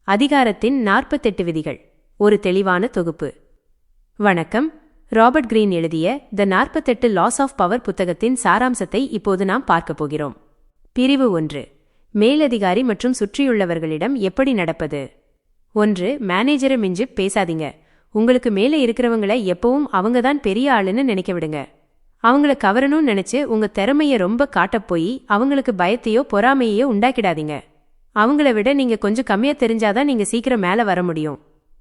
அதிகாரத்தின் 48 விதிகள். ஒரு தெளிவான தொகுப்பு. வணக்கம். ராபர்ட் கிரீன் எழுதிய த 48 லாஸ் ஆஃப் பவர் புத்தகத்தின் சாராம்சத்தை இப்போது நாம் பார்க்கப் போகிறோம். பிரிவு 1. மேலதிகாரி மற்றும் சுற்றியுள்ளவர்களிடம் எப்படி நடப்பது. 1. மேனேஜரை மிஞ்சி பேசாதீங்க. உங்களுக்கு மேலே இருக்கிறவங்கள எப்பவும் அவங்கதான் பெரிய ஆளுன்னு நினைக்க விடுங்க. அவங்கள கவரணும்னு நினைச்சு உங்க திறமைய ரொம்ப காட்டப் போய் அவங்களுக்கு பயத்தையோ பொறாமையோ உண்டாக்கிடாதீங்க. அவங்கள விட நீங்க கொஞ்சம் கம்மியா தெரிஞ்சாதான் நீங்க சீக்கிரம் மேல வர முடியும்.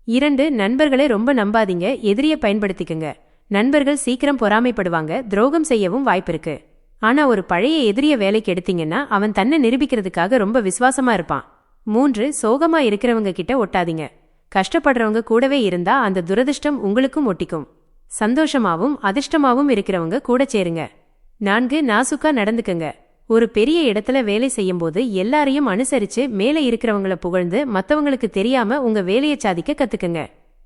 2. நண்பர்களை ரொம்ப நம்பாதீங்க. எதிரிய பயன்படுத்திக்குங்க. நண்பர்கள் சீக்கிரம் பொறாமைப்படுவாங்க, துரோகம் செய்யவும் வாய்ப்பிருக்கு. ஆனா ஒரு பழைய எதிரிய வேலைக்கு எடுத்தீங்கன்னா அவன் தன்னை நிரூபிக்கிறதுக்காக ரொம்ப விசுவாசமா இருப்பான். 3. சோகமா இருக்கிறவங்க கிட்ட ஒட்டாதீங்க. கஷ்டப்படுறவங்க கூடவே இருந்தா அந்த துரதிர்ஷ்டம் உங்களுக்கும் ஒட்டிக்கும். சந்தோஷமாவும் அதிர்ஷ்டமாவும் இருக்கிறவங்க கூட சேருங்க. 4. நாசுக்கா நடந்துக்குங்க. ஒரு பெரிய இடத்துல வேலை செய்யும்போது எல்லாரையும் அனுசரிச்சு மேலே இருக்கிறவங்கள புகழ்ந்து மத்தவங்களுக்கு தெரியாம உங்க வேலையை சாதிக்க கத்துக்குங்க.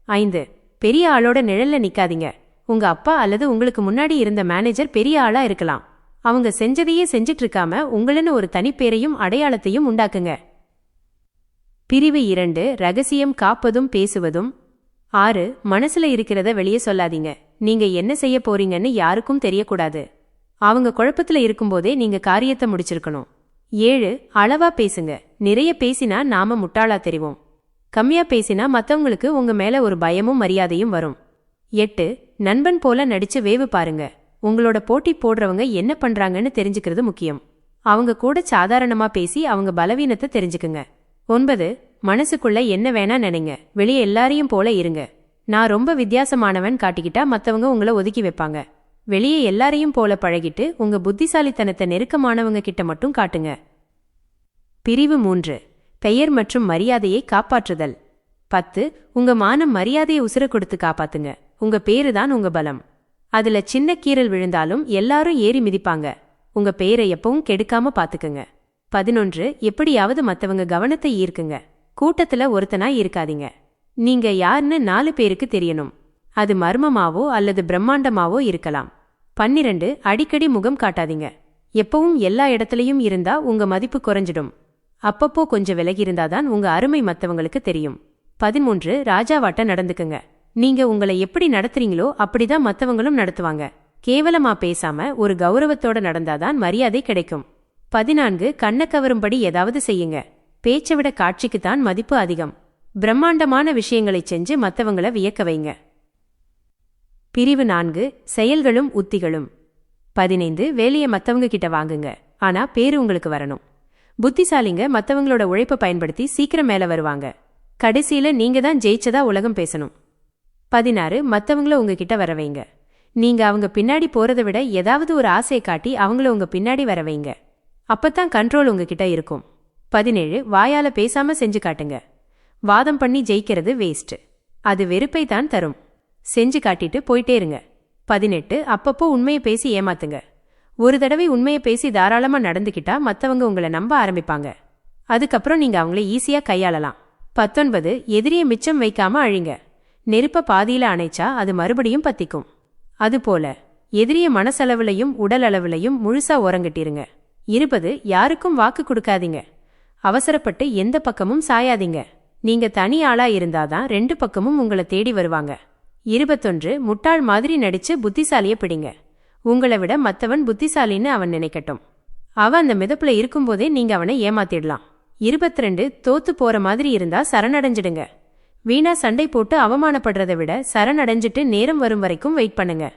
5. பெரிய ஆளோட நிழல்ல நிக்காதீங்க. உங்க அப்பா அல்லது உங்களுக்கு முன்னாடி இருந்த மேனேஜர் பெரிய ஆளா இருக்கலாம். அவங்க செஞ்சதையே செஞ்சிட்டு இருக்காம உங்களுன்னு ஒரு தனிப்பேரையும் அடையாளத்தையும் உண்டாக்குங்க. பிரிவு 2. ரகசியம் காப்பதும் பேசுவதும். 6. மனசுல இருக்கிறத வெளியே சொல்லாதீங்க. நீங்க என்ன செய்ய போறீங்கன்னு யாருக்கும் தெரியக்கூடாது. அவங்க குழப்பத்துல இருக்கும்போதே நீங்க காரியத்தை முடிச்சிருக்கணும். 7. அளவா பேசுங்க. நிறைய பேசினா நாம முட்டாளா தெரிவோம். கம்மியா பேசினா மத்தவங்களுக்கு உங்க மேல ஒரு பயமும் மரியாதையும் வரும். 8. நண்பன் போல நடிச்சு வேவு பாருங்க. உங்களோட போட்டி போடுறவங்க என்ன பண்றாங்கன்னு தெரிஞ்சுக்கிறது முக்கியம். அவங்க கூட சாதாரணமா பேசி அவங்க பலவீனத்தை தெரிஞ்சுக்குங்க. 9. மனசுக்குள்ள என்ன வேணா நினைங்க. வெளியே எல்லாரையும் போல இருங்க. நான் ரொம்ப வித்தியாசமானவன் காட்டிக்கிட்டா மத்தவங்க உங்களை ஒதுக்கி வைப்பாங்க. வெளியே எல்லாரையும் போல பழகிட்டு உங்க புத்திசாலித்தனத்தை நெருக்கமானவங்க கிட்ட மட்டும் காட்டுங்க. பிரிவு 3. பெயர் மற்றும் மரியாதையை காப்பாற்றுதல். 10. உங்க மானம் மரியாதையை உசுர கொடுத்து காப்பாத்துங்க. உங்க பேருதான் உங்க பலம். அதுல சின்ன கீறல் விழுந்தாலும் எல்லாரும் ஏறி மிதிப்பாங்க. உங்க பெயரை எப்பவும் கெடுக்காம பாத்துக்குங்க. 11. எப்படியாவது மத்தவங்க கவனத்தை ஈர்க்குங்க. கூட்டத்துல ஒருத்தனா இருக்காதீங்க. நீங்க யாருன்னு 4 பேருக்கு தெரியணும். அது மர்மமாவோ அல்லது பிரம்மாண்டமாவோ இருக்கலாம். 12. அடிக்கடி முகம் காட்டாதீங்க. எப்பவும் எல்லா இடத்துலயும் இருந்தா உங்க மதிப்பு குறைஞ்சிடும். அப்பப்போ கொஞ்சம் விலகி இருந்தாதான் உங்க அருமை மத்தவங்களுக்கு தெரியும். 13. ராஜாவாட்ட நடந்துக்குங்க. நீங்க உங்களை எப்படி நடத்துறீங்களோ அப்படிதான் மத்தவங்களும் நடத்துவாங்க. கேவலமா பேசாம ஒரு கௌரவத்தோட நடந்தாதான் மரியாதை கிடைக்கும். 14. கண்ண கவரும்படி ஏதாவது செய்யுங்க. பேச்சை விட காட்சிக்குத்தான் மதிப்பு அதிகம். பிரம்மாண்டமான விஷயங்களை செஞ்சு மத்தவங்களை வியக்க வைங்க. பிரிவு 4. செயல்களும் உத்திகளும். 15. வேலையை மத்தவங்க கிட்ட வாங்குங்க. ஆனா பேரு உங்களுக்கு வரணும். புத்திசாலிங்க மத்தவங்களோட உழைப்பை பயன்படுத்தி சீக்கிரம் மேல வருவாங்க. கடைசியில நீங்க தான் ஜெயிச்சதா உலகம் பேசணும். 16. மத்தவங்கள உங்ககிட்ட வரவைங்க. நீங்க அவங்க பின்னாடி போறதை விட ஏதாவது ஒரு ஆசையை காட்டி அவங்கள உங்க பின்னாடி வரவைங்க. அப்பத்தான் கண்ட்ரோல் உங்ககிட்ட இருக்கும். 17. வாயால பேசாம செஞ்சு காட்டுங்க. வாதம் பண்ணி ஜெயிக்கிறது வேஸ்ட். அது வெறுப்பை தான் தரும். செஞ்சு காட்டிட்டு போயிட்டே இருங்க. 18. அப்பப்போ உண்மையை பேசி ஏமாத்துங்க. ஒரு தடவை உண்மையை பேசி தாராளமா நடந்துக்கிட்டா மத்தவங்க உங்களை நம்ப ஆரம்பிப்பாங்க. அதுக்கப்புறம் நீங்க அவங்கள ஈஸியா கையாளலாம். 19. எதிரியை மிச்சம் வைக்காம அழிங்க. நெருப்ப பாதியில அணைச்சா அது மறுபடியும் பத்திக்கும். அதுபோல எதிரிய மனசளவுலையும் உடல் அளவுலையும் முழுசா ஓரங்கட்டிருங்க. 20. யாருக்கும் வாக்கு கொடுக்காதீங்க. அவசரப்பட்டு எந்த பக்கமும் சாயாதீங்க. நீங்க தனி ஆளா இருந்தாதான் 2 பக்கமும் உங்களை தேடி வருவாங்க. 21. முட்டாள் மாதிரி நடிச்சு புத்திசாலிய பிடிங்க. உங்களை விட மத்தவன் புத்திசாலின்னு அவன் நினைக்கட்டும். அவன் அந்த மிதப்புல இருக்கும்போதே நீங்க அவனை ஏமாத்திடலாம். 22. தோத்து போற மாதிரி இருந்தா சரணடைஞ்சிடுங்க. வீணா சண்டை போட்டு அவமானப்படுறதை விட சரணடைஞ்சிட்டு நேரம் வரும் வரைக்கும் வெயிட் பண்ணுங்க.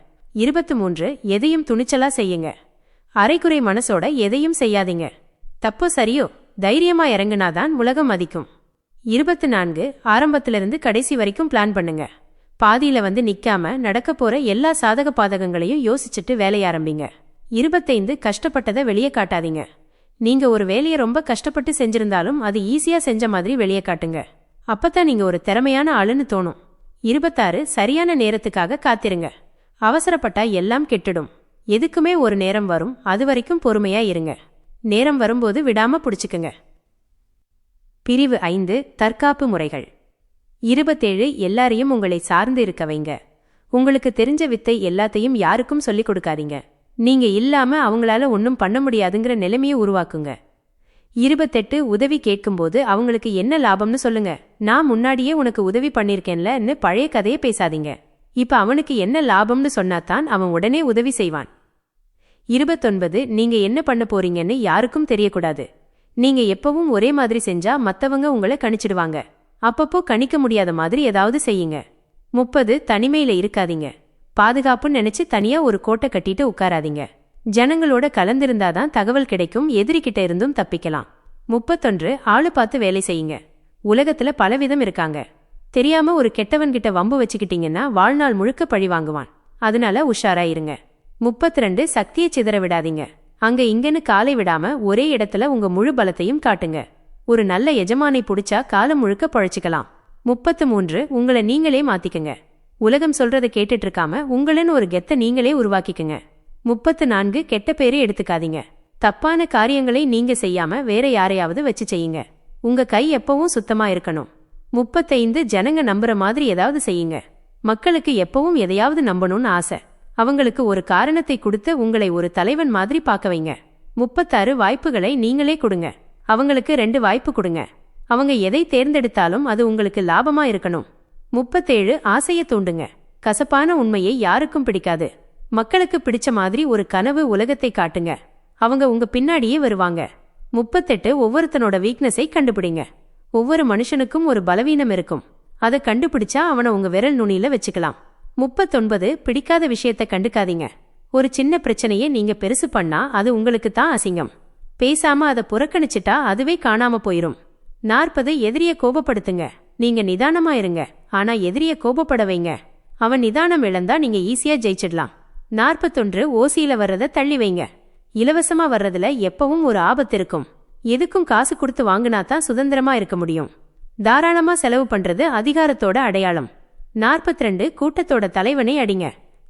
23. எதையும் துணிச்சலா செய்யுங்க. அரைக்குறை மனசோட எதையும் செய்யாதீங்க. தப்போ சரியோ தைரியமா இறங்குனாதான் உலகம் மதிக்கும். 24. ஆரம்பத்திலிருந்து கடைசி வரைக்கும் பிளான் பண்ணுங்க. பாதியில வந்து நிக்காம நடக்க போற எல்லா சாதக பாதகங்களையும் யோசிச்சுட்டு வேலைய ஆரம்பிங்க. 25. கஷ்டப்பட்டதை வெளியே காட்டாதீங்க. நீங்க ஒரு வேலையை ரொம்ப கஷ்டப்பட்டு செஞ்சிருந்தாலும் அது ஈஸியா செஞ்ச மாதிரி வெளியே காட்டுங்க. அப்பதான் நீங்க ஒரு திறமையான ஆளுன்னு தோணும். 26. சரியான நேரத்துக்காக காத்திருங்க. அவசரப்பட்டா எல்லாம் கெட்டுடும். எதுக்குமே ஒரு நேரம் வரும், அது வரைக்கும் பொறுமையா இருங்க. நேரம் வரும்போது விடாம புடிச்சுக்குங்க. பிரிவு 5. தற்காப்பு முறைகள். 27. எல்லாரையும் உங்களை சார்ந்து இருக்க வைங்க. உங்களுக்கு தெரிஞ்ச வித்தை எல்லாத்தையும் யாருக்கும் சொல்லிக் கொடுக்காதீங்க. நீங்க இல்லாம அவங்களால ஒன்னும் பண்ண முடியாதுங்கிற நிலைமையை உருவாக்குங்க. 28 உதவி கேட்கும்போது அவங்களுக்கு என்ன லாபம்னு சொல்லுங்க. நான் முன்னாடியே உனக்கு உதவி பண்ணிருக்கேன்லன்னு பழைய கதையை பேசாதீங்க. இப்ப அவனுக்கு என்ன லாபம்னு சொன்னாதான் அவன் உடனே உதவி செய்வான். 29 நீங்க என்ன பண்ண போறீங்கன்னு யாருக்கும் தெரியக்கூடாது. நீங்க எப்பவும் ஒரே மாதிரி செஞ்சா மத்தவங்க உங்களை கணிச்சிடுவாங்க. அப்பப்போ கணிக்க முடியாத மாதிரி ஏதாவது செய்யுங்க. 30 தனிமையில இருக்காதீங்க. பாதுகாப்புன்னு நினைச்சு தனியா ஒரு கோட்டை கட்டிட்டு உட்காராதீங்க. ஜனங்களோட கலந்திருந்தாதான் தகவல் கிடைக்கும், எதிரிக்கிட்ட இருந்தும் தப்பிக்கலாம். 31 ஆளு பார்த்து வேலை செய்யுங்க. உலகத்துல பலவிதம் இருக்காங்க. தெரியாம ஒரு கெட்டவன்கிட்ட வம்பு வச்சுக்கிட்டீங்கன்னா வாழ்நாள் முழுக்க பழி வாங்குவான். அதனால உஷாரா இருங்க. 32 சக்தியை சிதற விடாதீங்க. அங்க இங்கன்னு காலை விடாம ஒரே இடத்துல உங்க முழு பலத்தையும் காட்டுங்க. ஒரு நல்ல எஜமானை புடிச்சா காலம் முழுக்க பழச்சிக்கலாம். 33 உங்களை நீங்களே மாத்திக்குங்க. உலகம் சொல்றதை கேட்டுட்டு இருக்காம உங்களுன்னு ஒரு கெத்த நீங்களே உருவாக்கிக்குங்க. 34 கெட்ட பேரை எடுத்துக்காதீங்க. தப்பான காரியங்களை நீங்க செய்யாம வேற யாரையாவது வச்சு செய்யுங்க. உங்க கை எப்பவும் சுத்தமா இருக்கணும். 35 ஜனங்க நம்புற மாதிரி ஏதாவது செய்யுங்க. மக்களுக்கு எப்பவும் எதையாவது நம்பணும்னு ஆசை. அவங்களுக்கு ஒரு காரணத்தை கொடுத்து உங்களை ஒரு தலைவன் மாதிரி பார்க்க வைங்க. 36 வாய்ப்புகளை நீங்களே கொடுங்க. அவங்களுக்கு 2 வாய்ப்பு கொடுங்க. அவங்க எதை தேர்ந்தெடுத்தாலும் அது உங்களுக்கு லாபமா இருக்கணும். 37 ஆசையை தூண்டுங்க. கசப்பான உண்மையை யாருக்கும் பிடிக்காது. மக்களுக்கு பிடிச்ச மாதிரி ஒரு கனவு உலகத்தை காட்டுங்க. அவங்க உங்க பின்னாடியே வருவாங்க. 38 ஒவ்வொருத்தனோட வீக்னஸை கண்டுபிடிங்க. ஒவ்வொரு மனுஷனுக்கும் ஒரு பலவீனம் இருக்கும். அதை கண்டுபிடிச்சா அவனை உங்க விரல் நுனியில வச்சுக்கலாம். 39 பிடிக்காத விஷயத்தை கண்டுக்காதீங்க. ஒரு சின்ன பிரச்சனையை நீங்க பெருசு பண்ணா அது உங்களுக்கு தான் அசிங்கம். பேசாம அதை புறக்கணிச்சிட்டா அதுவே காணாம போயிரும். 40 எதிரிய கோபப்படுத்துங்க. நீங்க நிதானமா இருங்க. ஆனா எதிரிய கோபப்பட வைங்க. அவன் நிதானம் இழந்தா நீங்க ஈஸியா ஜெயிச்சிடலாம். 41 ஓசியில வர்றத தள்ளி வைங்க. இலவசமா வர்றதுல எப்பவும் ஒரு ஆபத்து இருக்கும். எதுக்கும் காசு கொடுத்து வாங்கினாதான் சுதந்திரமா இருக்க முடியும். தாராளமா செலவு பண்றது அதிகாரத்தோட அடையாளம். 42 கூட்டத்தோட தலைவனை அடிங்க.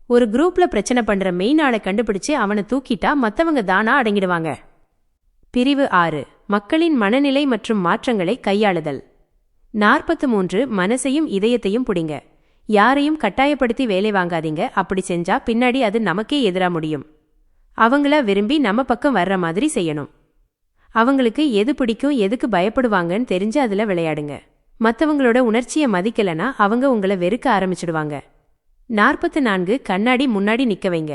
ஒரு குரூப்ல பிரச்சனை பண்ற மெயின் ஆளை கண்டுபிடிச்சு அவனை தூக்கிட்டா மத்தவங்க தானா அடங்கிடுவாங்க. பிரிவு 6 மக்களின் மனநிலை மற்றும் மாற்றங்களை கையாளுதல். 43 மனசையும் இதயத்தையும் புடிங்க. யாரையும் கட்டாயப்படுத்தி வேலை வாங்காதீங்க. அப்படி செஞ்சா பின்னாடி அது நமக்கே எதிரா முடியும். அவங்கள விரும்பி நம்ம பக்கம் வர்ற மாதிரி செய்யணும். அவங்களுக்கு எது பிடிக்கும், எதுக்கு பயப்படுவாங்கன்னு தெரிஞ்சு அதுல விளையாடுங்க. மத்தவங்களோட உணர்ச்சியை மதிக்கலனா அவங்க உங்களை வெறுக்க ஆரம்பிச்சிடுவாங்க. 44 கண்ணாடி முன்னாடி நிக்க வைங்க.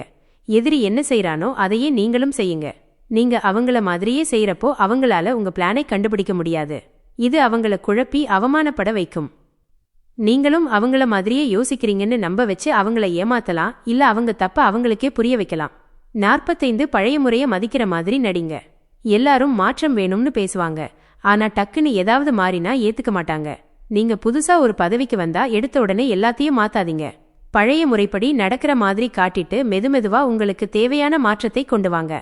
எதிரி என்ன செய்யறானோ அதையே நீங்களும் செய்யுங்க. நீங்க அவங்கள மாதிரியே செய்யறப்போ அவங்களால உங்க பிளானை கண்டுபிடிக்க முடியாது. இது அவங்கள குழப்பி அவமானப்பட வைக்கும். நீங்களும் அவங்கள மாதிரியே யோசிக்கிறீங்கன்னு நம்ப வச்சு அவங்கள ஏமாத்தலாம், இல்ல அவங்க தப்ப அவங்களுக்கே புரிய வைக்கலாம். 45 பழைய முறைய மதிக்கிற மாதிரி நடிங்க. எல்லாரும் மாற்றம் வேணும்னு பேசுவாங்க. ஆனா டக்குன்னு ஏதாவது மாறினா ஏத்துக்க மாட்டாங்க. நீங்க புதுசா ஒரு பதவிக்கு வந்தா எடுத்த உடனே எல்லாத்தையும் மாத்தாதீங்க. பழைய முறைப்படி நடக்கிற மாதிரி காட்டிட்டு மெதுமெதுவா உங்களுக்கு தேவையான மாற்றத்தை கொண்டு வாங்க.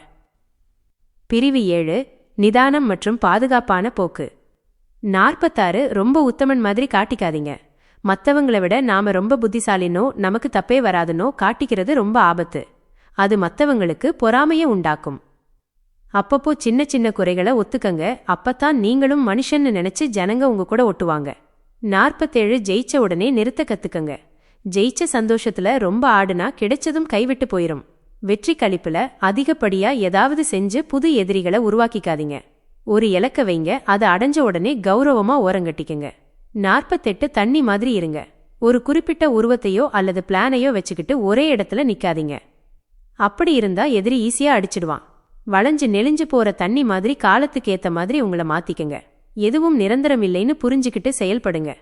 பிரிவு 7 நிதானம் மற்றும் பாதுகாப்பான போக்கு. 46 ரொம்ப உத்தமன் மாதிரி காட்டிக்காதீங்க. மத்தவங்களை விட நாம ரொம்ப புத்திசாலினோ நமக்கு தப்பே வராதுனோ காட்டிக்கிறது ரொம்ப ஆபத்து. அது மத்தவங்களுக்கு பொறாமைய உண்டாக்கும். அப்பப்போ சின்ன சின்ன குறைகளை ஒத்துக்கங்க. அப்பத்தான் நீங்களும் மனுஷன்னு நினைச்சு ஜனங்க உங்க கூட ஒட்டுவாங்க. 47 ஜெயிச்ச உடனே நிறுத்த கத்துக்கங்க. ஜெயிச்ச சந்தோஷத்துல ரொம்ப ஆடுனா கிடைச்சதும் கைவிட்டு போயிரும். வெற்றி களிப்புல அதிகப்படியா ஏதாவது செஞ்சு புது எதிரிகளை உருவாக்கிக்காதீங்க. ஒரு இலக்க வைங்க, அதை அடைஞ்ச உடனே கௌரவமா ஓரங்கட்டிக்குங்க. 48 தண்ணி மாதிரி இருங்க. ஒரு குறிப்பிட்ட உருவத்தையோ அல்லது பிளானையோ வச்சுக்கிட்டு ஒரே இடத்துல நிக்காதீங்க. அப்படி இருந்தா எதிரி ஈஸியா அடிச்சிடுவான். வளைஞ்சு நெளிஞ்சு போற தண்ணி மாதிரி காலத்துக்கு ஏத்த மாதிரி உங்களை மாத்திக்குங்க. எதுவும் நிரந்தரம் இல்லைன்னு புரிஞ்சுக்கிட்டு செயல்படுங்க.